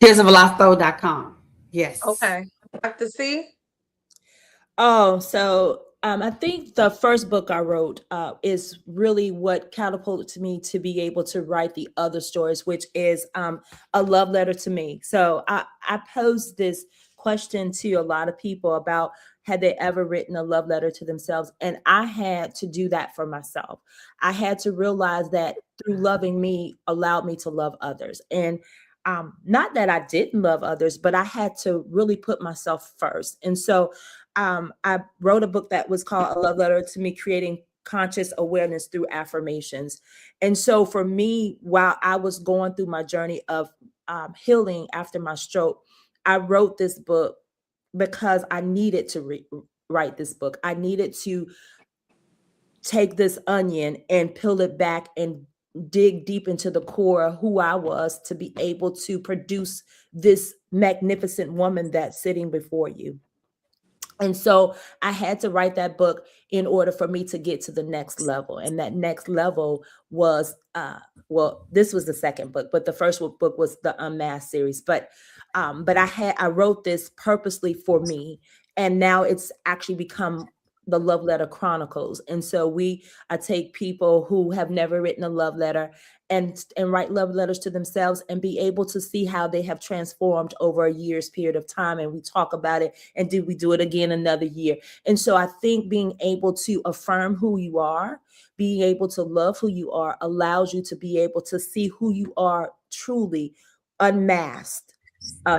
tearsofalostsoul.com. Yes. Okay. Dr. C? Oh, so I think the first book I wrote is really what catapulted me to be able to write the other stories, which is a love letter to me. So I posed this question to a lot of people about had they ever written a love letter to themselves, and I had to do that for myself. I had to realize that through loving me allowed me to love others, and not that I didn't love others, but I had to really put myself first. And so I wrote a book that was called A Love Letter to Me, Creating Conscious Awareness Through Affirmations. And so for me, while I was going through my journey of healing after my stroke, I wrote this book because I needed to write this book. I needed to take this onion and peel it back and dig deep into the core of who I was to be able to produce this magnificent woman that's sitting before you. And so I had to write that book in order for me to get to the next level. And that next level was, well, this was the second book, but the first book was the Unmasked series. But I wrote this purposely for me, and now it's actually become the Love Letter Chronicles. And so I take people who have never written a love letter and write love letters to themselves and be able to see how they have transformed over a year's period of time. And we talk about it, and did we do it again another year? And so I think being able to affirm who you are, being able to love who you are, allows you to be able to see who you are truly, unmasked.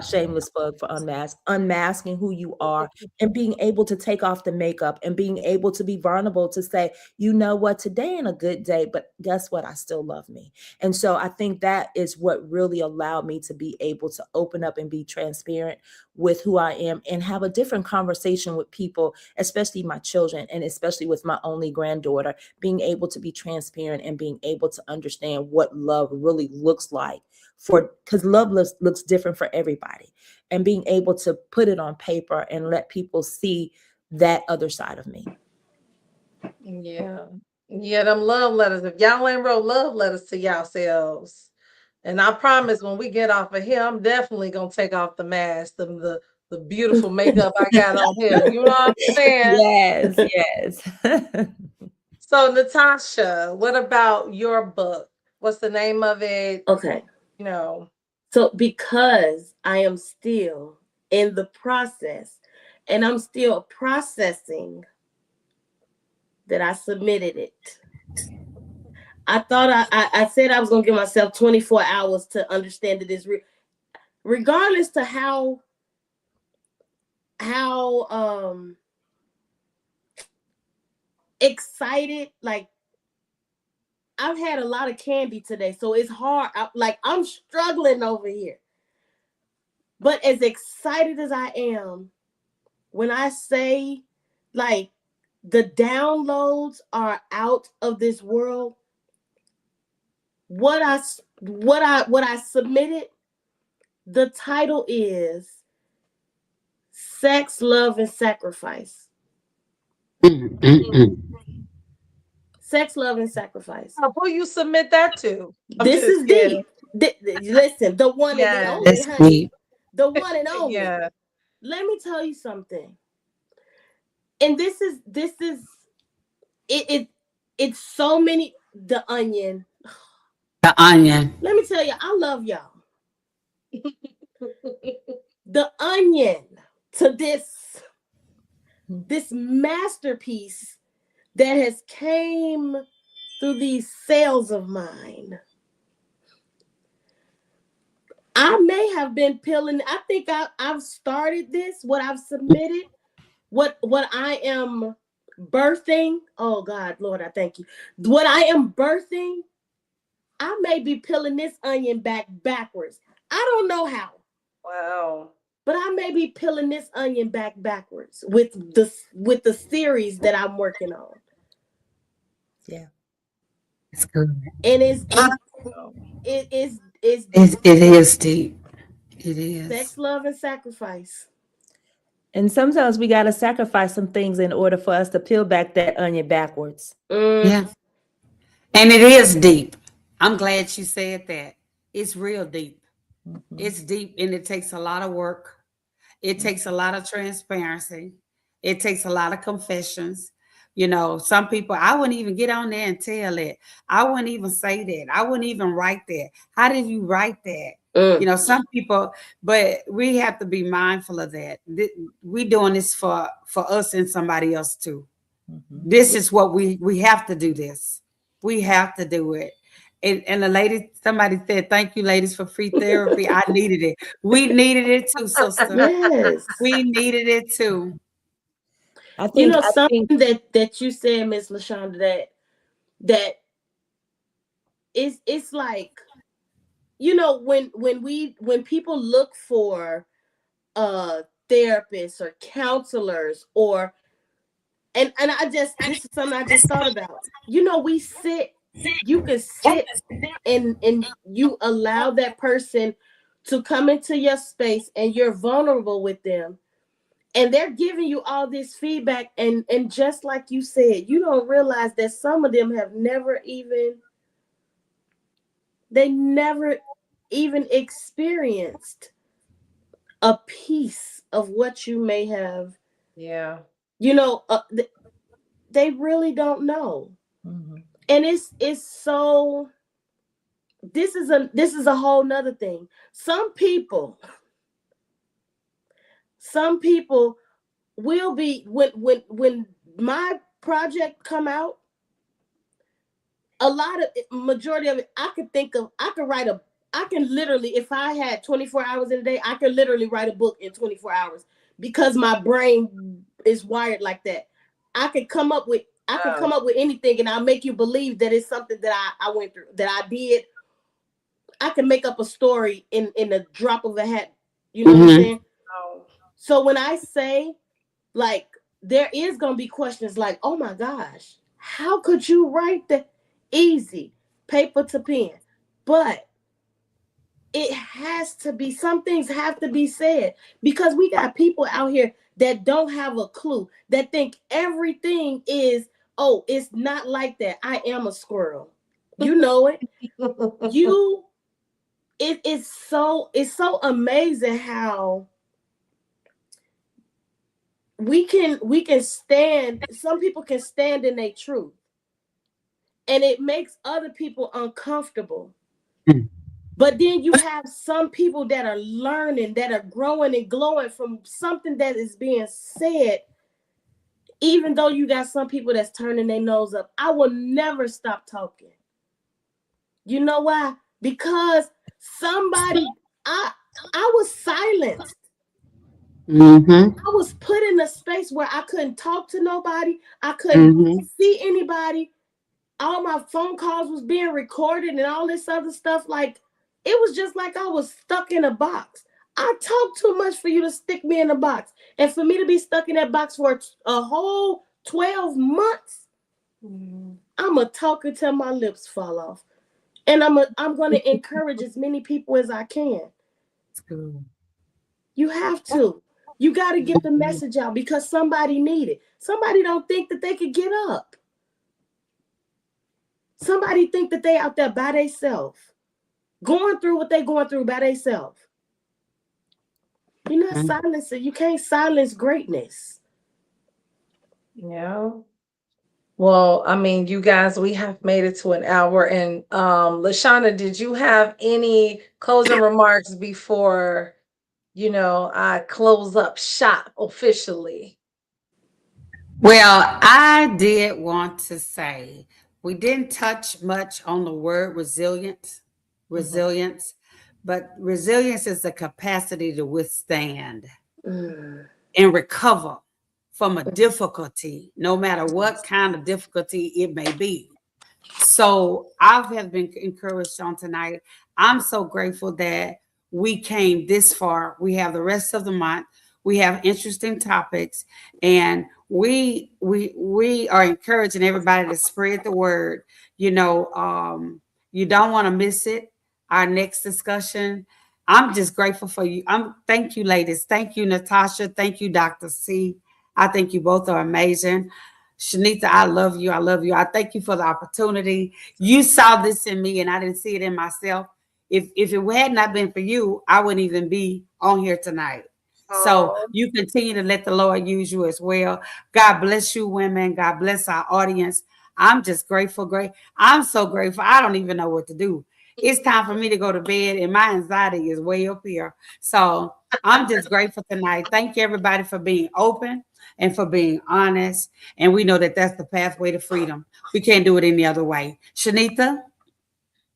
Shameless plug for Unmasked, unmasking who you are, and being able to take off the makeup and being able to be vulnerable to say, you know what, today ain't a good day, but guess what? I still love me. And so I think that is what really allowed me to be able to open up and be transparent with who I am and have a different conversation with people, especially my children, and especially with my only granddaughter, being able to be transparent and being able to understand what love really looks like, because love looks different for everybody, and being able to put it on paper and let people see that other side of me. Yeah. Yeah, them love letters. If y'all ain't wrote love letters to yourselves, and I promise when we get off of here, I'm definitely gonna take off the mask, the beautiful makeup I got on here. You know what I'm saying? Yes, yes. So Natasha, what about your book? What's the name of it? Okay. You know. So because I am still in the process and I'm still processing that I submitted it. I thought I said I was going to give myself 24 hours to understand that it's regardless to how excited, like I've had a lot of candy today, so it's hard. I'm struggling over here. But as excited as I am, when I say like the downloads are out of this world, what I submitted, the title is Sex, Love, and Sacrifice. Mm, mm, mm. Sex, Love, and Sacrifice. Who you submit that to? I'm This just is kidding. deep. Listen, the one and the Yes. only, That's honey. deep. The one and only. Yeah. Let me tell you something. And this is it's so many. The Onion. The Onion. Let me tell you, I love y'all. The Onion to this masterpiece that has came through these cells of mine. I may have been peeling. I think I've started this. What I've submitted, what I am birthing. Oh God, Lord, I thank you. What I am birthing, I may be peeling this onion backwards. I don't know how. Wow. But I may be peeling this onion backwards with the series that I'm working on. Yeah. It's good. And it is It is deep. It is. Sex, Love, and Sacrifice. And sometimes we got to sacrifice some things in order for us to peel back that onion backwards. Yeah. And it is deep. I'm glad you said that. It's real deep. Mhm. It's deep and it takes a lot of work. It takes a lot of transparency. It takes a lot of confessions. You know, some people, I wouldn't even get on there and tell it. I wouldn't even say that. I wouldn't even write that. How did you write that? You know, some people, but we have to be mindful of that. We doing this for us and somebody else too. Mhm. This is what we have to do this. We have to do it. And the lady, somebody said, thank you, ladies, for free therapy. I needed it. We needed it too, sister. Yes. We needed it too. I think, You know, I think something that you said, Miss LaShonda, that it's like, you know, when people look for therapists or counselors or and this is something I just thought about. You know, you can sit and you allow that person to come into your space and you're vulnerable with them. And they're giving you all this feedback, and just like you said, you don't realize that some of them have never even experienced a piece of what you may have. Yeah. You know, they really don't know. Mhm. And it's so. This is a whole nother thing. Some people will be when my project come out. Majority of it, I can literally, if I had 24 hours in a day, I could literally write a book in 24 hours because my brain is wired like that. I could come up with anything and I'll make you believe that it's something that I went through, that I did. I can make up a story in a drop of a hat. You know what I'm saying? Oh. So when I say, like, there is going to be questions like, oh my gosh, how could you write that? Easy, paper to pen. But it has to be, some things have to be said because we got people out here that don't have a clue, that think everything is, oh, it's not like that. I am a squirrel. You know it. It's so amazing how we can stand, some people can stand in their truth. And it makes other people uncomfortable. But then you have some people that are learning, that are growing and glowing from something that is being said. Even though you got some people that's turning their nose up, I will never stop talking. You know why? Because I was silenced. I was put in a space where I couldn't talk to nobody. I couldn't see anybody. All my phone calls was being recorded and all this other stuff. Like, it was just like I was stuck in a box. I talk too much for you to stick me in a box. And for me to be stuck in that box for a whole 12 months, I'm going to talk until my lips fall off. And I'm going to encourage as many people as I can. You have to. You got to get the message out because somebody need it. Somebody don't think that they could get up. Somebody think that they out there by themselves, going through what they going through by themselves. You're not silencing. You can't silence greatness. Yeah. Well, I mean, you guys, we have made it to an hour. And Lashana, did you have any closing remarks before, I close up shop officially? Well, I did want to say we didn't touch much on the word Mhm. resilience, but resilience is the capacity to withstand Mm. and recover from a difficulty, no matter what kind of difficulty it may be. So I have been encouraged on tonight. I'm so grateful that we came this far. We have the rest of the month. We have interesting topics, and we are encouraging everybody to spread the word. You don't want to miss it. Our next discussion. I'm just grateful for you. Thank you, ladies. Thank you, Natasha. Thank you, Dr. C. I think you both are amazing. Shanita, I love you. I love you. I thank you for the opportunity. You saw this in me and I didn't see it in myself. If it had not been for you, I wouldn't even be on here tonight. So Oh, you continue to let the Lord use you as well. God bless you, women. God bless our audience. I'm just grateful. I'm so grateful. I don't even know what to do. It's time for me to go to bed, and my anxiety is way up here. So I'm just grateful tonight. Thank you, everybody, for being open and for being honest. And we know that that's the pathway to freedom. We can't do it any other way. Shanita?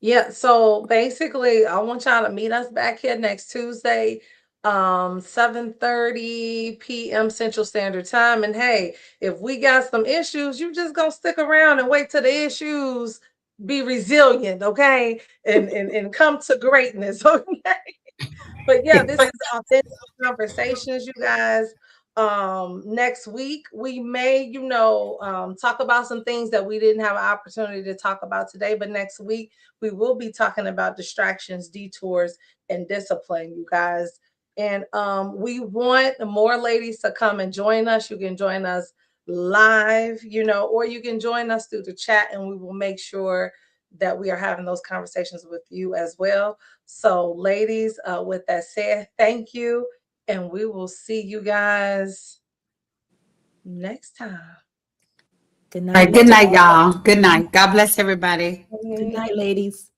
yeah. So basically, I want y'all to meet us back here next Tuesday, 7:30 p.m. Central Standard Time. And hey, if we got some issues, you just gonna stick around and wait till the issues be resilient, okay? And come to greatness, okay? But yeah, this is authentic conversations, you guys. Next week we may, talk about some things that we didn't have an opportunity to talk about today. But next week we will be talking about distractions, detours, and discipline, you guys. And we want more ladies to come and join us. You can join us live, or you can join us through the chat, and we will make sure that we are having those conversations with you as well. So, ladies, with that said, thank you. And we will see you guys next time. Good All night, right. Good ladies. night, y'all. Good night. God bless everybody. Good night, ladies.